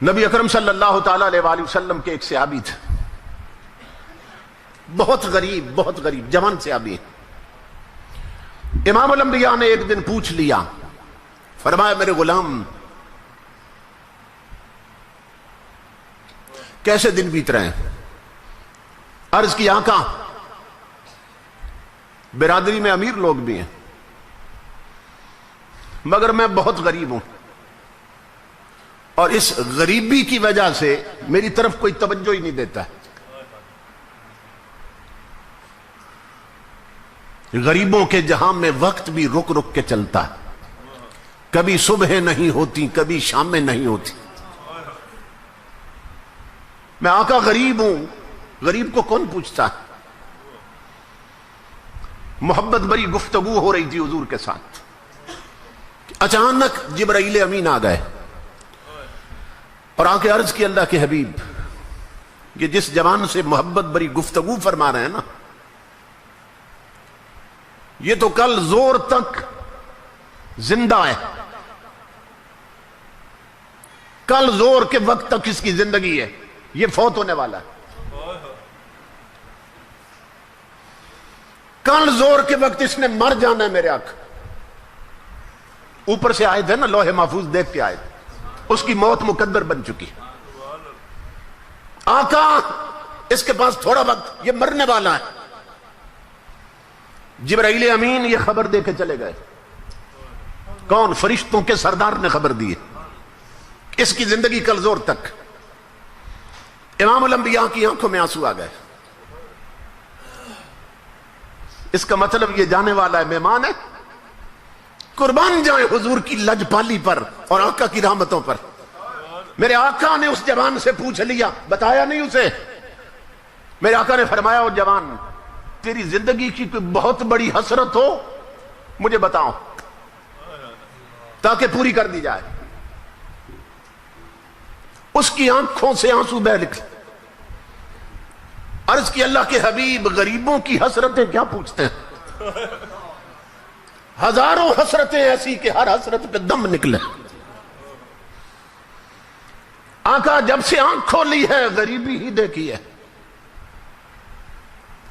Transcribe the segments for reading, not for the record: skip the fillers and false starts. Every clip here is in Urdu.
نبی اکرم صلی اللہ تعالی علیہ وآلہ وسلم کے ایک صحابی تھے، بہت غریب جوان صحابی. امام الانبیاء نے ایک دن پوچھ لیا، فرمایا میرے غلام کیسے دن بیت رہے ہیں؟ عرض کی آقا برادری میں امیر لوگ بھی ہیں مگر میں بہت غریب ہوں اور اس غریبی کی وجہ سے میری طرف کوئی توجہ ہی نہیں دیتا ہے. غریبوں کے جہاں میں وقت بھی رک رک کے چلتا ہے، کبھی صبح نہیں ہوتی کبھی شام میں نہیں ہوتی. میں آقا غریب ہوں، غریب کو کون پوچھتا ہے؟ محبت بری گفتگو ہو رہی تھی حضور کے ساتھ، اچانک جبرائیل امین آ گئے اور آ کے عرض کی اللہ کے حبیب یہ جس جوان سے محبت بری گفتگو فرما رہے ہیں نا، یہ تو کل زور تک زندہ ہے، کل زور کے وقت تک اس کی زندگی ہے، یہ فوت ہونے والا ہے. کل زور کے وقت اس نے مر جانا ہے میرے آقا. اوپر سے آئے تھے نا، لوح محفوظ دیکھ کے آئے تھے، اس کی موت مقدر بن چکی. آقا اس کے پاس تھوڑا وقت، یہ مرنے والا ہے. جبرائیل امین یہ خبر دے کے چلے گئے. کون؟ فرشتوں کے سردار نے خبر دی اس کی زندگی کل زور تک. امام الانبیاء کی آنکھوں میں آنسو آ گئے. اس کا مطلب یہ جانے والا ہے، مہمان ہے. قربان جائیں حضور کی لجپالی پر اور آقا کی رحمتوں پر. میرے آقا نے اس جوان سے پوچھ لیا، بتایا نہیں اسے. میرے آقا نے فرمایا او جوان تیری زندگی کی کوئی بہت بڑی حسرت ہو مجھے بتاؤ تاکہ پوری کر دی جائے. اس کی آنکھوں سے آنسو بہہ نکلے. عرض کی اللہ کے حبیب غریبوں کی حسرتیں کیا پوچھتے ہیں؟ ہزاروں حسرتیں ایسی کہ ہر حسرت پہ دم نکلے. آقا جب سے آنکھ کھولی ہے غریبی ہی دیکھی ہے.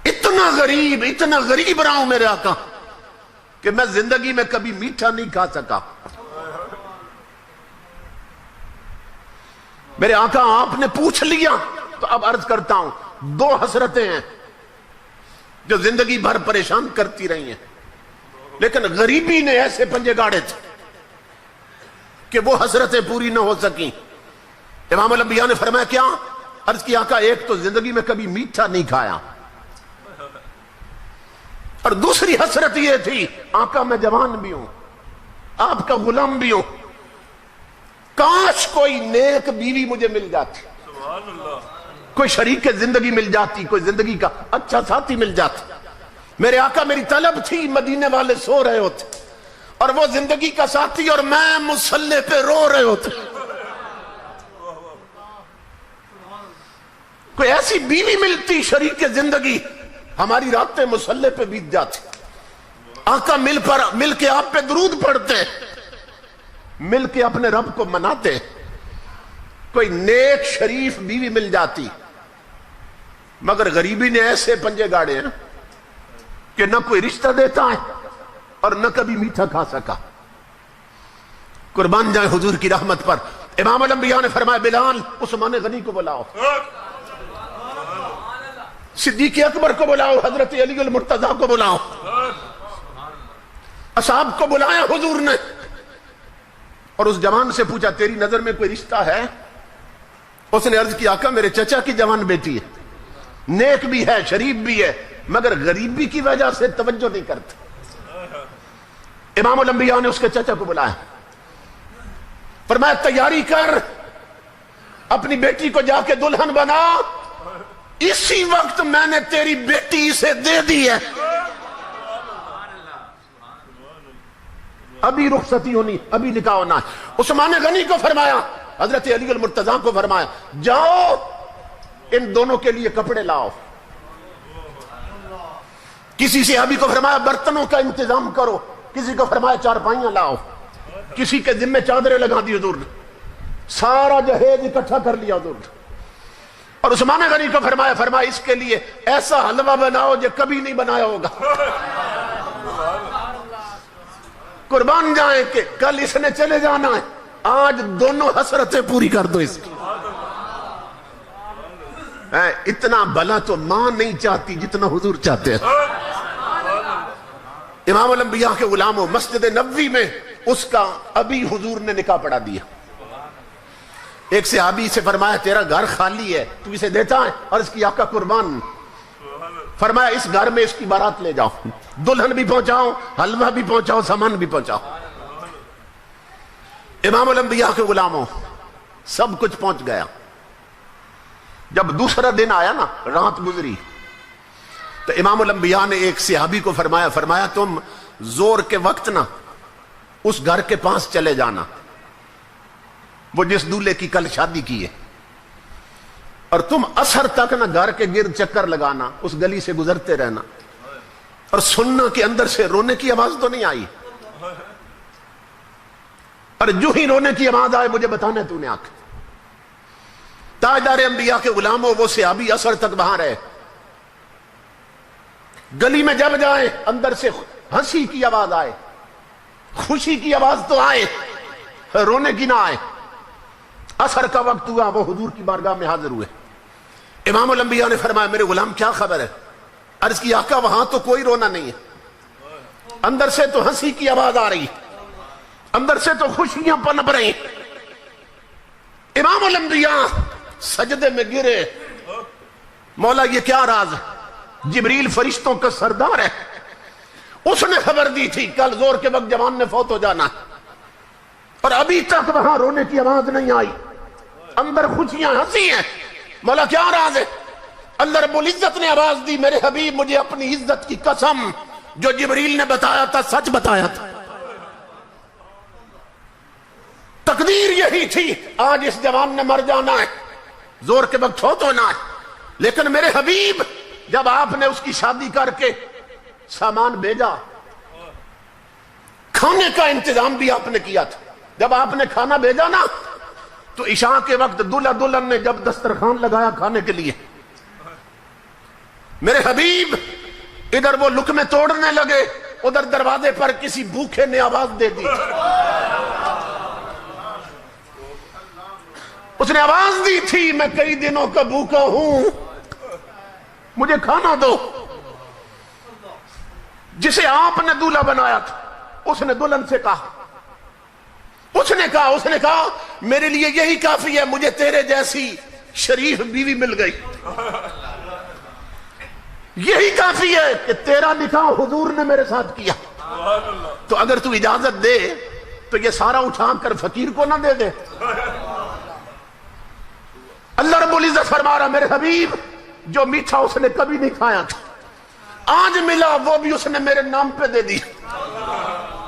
اتنا غریب رہا ہوں میرے آقا کہ میں زندگی میں کبھی میٹھا نہیں کھا سکا. میرے آقا آپ نے پوچھ لیا تو اب عرض کرتا ہوں، دو حسرتیں ہیں جو زندگی بھر پریشان کرتی رہی ہیں، لیکن غریبی نے ایسے پنجے گاڑے تھے کہ وہ حسرتیں پوری نہ ہو سکیں. امام الانبیاء نے فرمایا کیا؟ عرض کی آقا ایک تو زندگی میں کبھی میٹھا نہیں کھایا اور دوسری حسرت یہ تھی آقا میں جوان بھی ہوں، آپ کا غلام بھی ہوں، کاش کوئی نیک بیوی مجھے مل جاتی، کوئی شریک زندگی مل جاتی، کوئی زندگی کا اچھا ساتھی مل جاتا. میرے آقا میری طلب تھی، مدینے والے سو رہے ہوتے اور وہ زندگی کا ساتھی اور میں مصلی پہ رو رہے ہوتے. کوئی ایسی بیوی ملتی شریک زندگی، ہماری راتیں مصلی پہ بیت جاتی. آقا مل کے آپ پہ درود پڑھتے، مل کے اپنے رب کو مناتے. کوئی نیک شریف بیوی مل جاتی، مگر غریبی نے ایسے پنجے گاڑے ہیں کہ نہ کوئی رشتہ دیتا ہے اور نہ کبھی میٹھا کھا سکا. قربان جائیں حضور کی رحمت پر. امام الانبیاء نے فرمایا بلال عثمان غنی کو بلاؤ، صدیق اکبر کو بلاؤ، حضرت علی المرتضیٰ کو بلاؤ. اصحاب کو بلایا حضور نے اور اس جوان سے پوچھا تیری نظر میں کوئی رشتہ ہے؟ اس نے عرض کی آقا میرے چچا کی جوان بیٹی ہے، نیک بھی ہے شریف بھی ہے مگر غریبی کی وجہ سے توجہ نہیں کرتا. امام الانبیاء نے اس کے چچا کو بلایا، فرمایا تیاری کر، اپنی بیٹی کو جا کے دلہن بنا، اسی وقت میں نے تیری بیٹی سے دے دی ہے. ابھی رخصتی ہونی، ابھی نکاح ہونا ہے. عثمان غنی کو فرمایا، حضرت علی المرتضیٰ کو فرمایا جاؤ ان دونوں کے لیے کپڑے لاؤ. کسی صحابی کو فرمایا برتنوں کا انتظام کرو، کسی کو فرمایا چارپائیاں لاؤ، کسی کے ذمہ چادریں لگا دی حضور نے. سارا جہیز اکٹھا کر لیا حضور نے، اور عثمان غنی کو فرمایا اس کے لیے ایسا حلوہ بناؤ جو کبھی نہیں بنایا ہوگا، قربان جائیں کہ کل اس نے چلے جانا ہے، آج دونوں حسرتیں پوری کر دو اس کی۔ اتنا بھلا تو ماں نہیں چاہتی جتنا حضور چاہتے ہیں۔ امام الانبیاء کے غلاموں، مسجد نبوی میں اس کا ابھی حضور نے نکاح پڑھا دیا۔ ایک صحابی سے فرمایا تیرا گھر خالی ہے، تو اسے دیتا ہے؟ اور اس کی آقا قربان فرمایا اس گھر میں اس کی بارات لے جاؤ، دلہن بھی پہنچاؤ، حلوہ بھی پہنچاؤ، سامان بھی پہنچاؤ۔ امام الانبیاء کے غلاموں، سب کچھ پہنچ گیا۔ جب دوسرا دن آیا نا، رات گزری، تو امام الانبیاء نے ایک صحابی کو فرمایا تم زور کے وقت نا اس گھر کے پاس چلے جانا، وہ جس دولہے کی کل شادی کی ہے، اور تم عصر تک نا گھر کے گرد چکر لگانا، اس گلی سے گزرتے رہنا، اور سننا کہ اندر سے رونے کی آواز تو نہیں آئی، اور جو ہی رونے کی آواز آئے مجھے بتانا تو نے آ کے۔ تاجدار انبیاء کے غلاموں، وہ صحابی عصر تک وہاں رہے، گلی میں جب جائیں اندر سے ہنسی کی آواز آئے، خوشی کی آواز تو آئے، رونے کی نہ آئے۔ عصر کا وقت ہوا، وہ حضور کی بارگاہ میں حاضر ہوئے۔ امام الانبیاء نے فرمایا میرے غلام کیا خبر ہے؟ عرض کی آقا وہاں تو کوئی رونا نہیں ہے، اندر سے تو ہنسی کی آواز آ رہی، اندر سے تو خوشیاں پنپ رہی۔ امام الانبیاء سجدے میں گرے، مولا یہ کیا راز ہے؟ جبریل فرشتوں کا سردار ہے، اس نے خبر دی تھی کل زور کے وقت جوان نے فوت ہو جانا، اور ابھی تک وہاں رونے کی آواز نہیں آئی، اندر خوشیاں ہنسی ہیں۔ مولا کیا راز ہے؟ اللہ رب العزت نے آواز دی میرے حبیب مجھے اپنی عزت کی قسم جو جبریل نے بتایا تھا سچ بتایا تھا، تقدیر یہی تھی آج اس جوان نے مر جانا ہے، زور کے وقت فوت ہونا ہے، لیکن میرے حبیب جب آپ نے اس کی شادی کر کے سامان بھیجا، کھانے کا انتظام بھی آپ نے کیا تھا، جب آپ نے کھانا بھیجا نا تو عشاء کے وقت دلہا دلہن نے جب دسترخوان لگایا کھانے کے لیے، میرے حبیب ادھر وہ لقمے توڑنے لگے، ادھر دروازے پر کسی بھوکے نے آواز دے دی، اس نے آواز دی تھی میں کئی دنوں کا بھوکا ہوں، مجھے کھانا دو۔ جسے آپ نے دولہا بنایا تھا اس نے دلہن سے کہا، اس نے کہا میرے لیے یہی کافی ہے، مجھے تیرے جیسی شریف بیوی مل گئی، یہی کافی ہے کہ تیرا نکاح حضور نے میرے ساتھ کیا، تو اگر تو اجازت دے تو یہ سارا اٹھا کر فقیر کو نہ دے دے۔ اللہ رب العزت فرما رہا میرے حبیب جو میٹھا اس نے کبھی نہیں کھایا تھا آج ملا وہ بھی اس نے میرے نام پہ دے دی۔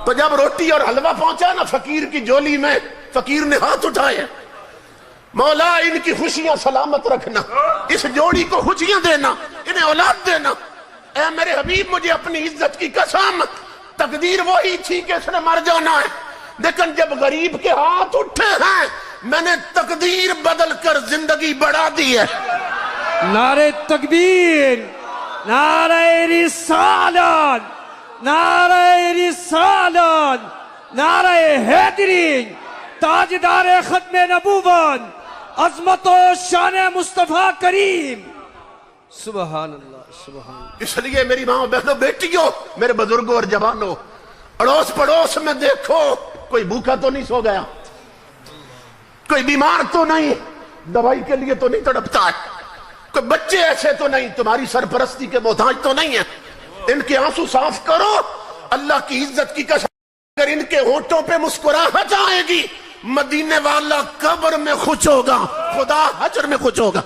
تو جب روٹی اور حلوہ پہنچا نا فقیر کی جولی میں، فقیر نے ہاتھ اٹھائے، مولا ان کی خوشیاں سلامت رکھنا، اس جوڑی کو خوشیاں دینا، انہیں اولاد دینا۔ اے میرے حبیب مجھے اپنی عزت کی قسم تقدیر وہی تھی کہ اس نے مر جانا ہے، لیکن جب غریب کے ہاتھ اٹھے ہیں میں نے تقدیر بدل کر زندگی بڑھا دی ہے۔ نعرہ تکبیر، نعرہ رسالت، نعرہ رسالت، نعرہ حیدری، تاجدار ختم نبوت، عظمت و شان مصطفیٰ کریم۔ سبحان اللہ، سبحان اللہ۔ اس لیے میری ماں بہنوں بیٹیوں، میرے بزرگوں اور جوانوں، اڑوس پڑوس میں دیکھو کوئی بھوکا تو نہیں سو گیا، کوئی بیمار تو نہیں، دوائی کے لیے تو نہیں تڑپتا ہے، کوئی بچے ایسے تو نہیں تمہاری سرپرستی کے محتاج تو نہیں ہیں۔ ان کے آنسو صاف کرو، اللہ کی عزت کی قسم اگر ان کے ہونٹوں پہ مسکراہٹ آئے گی مدینے والا قبر میں خوش ہوگا، خدا حشر میں خوش ہوگا۔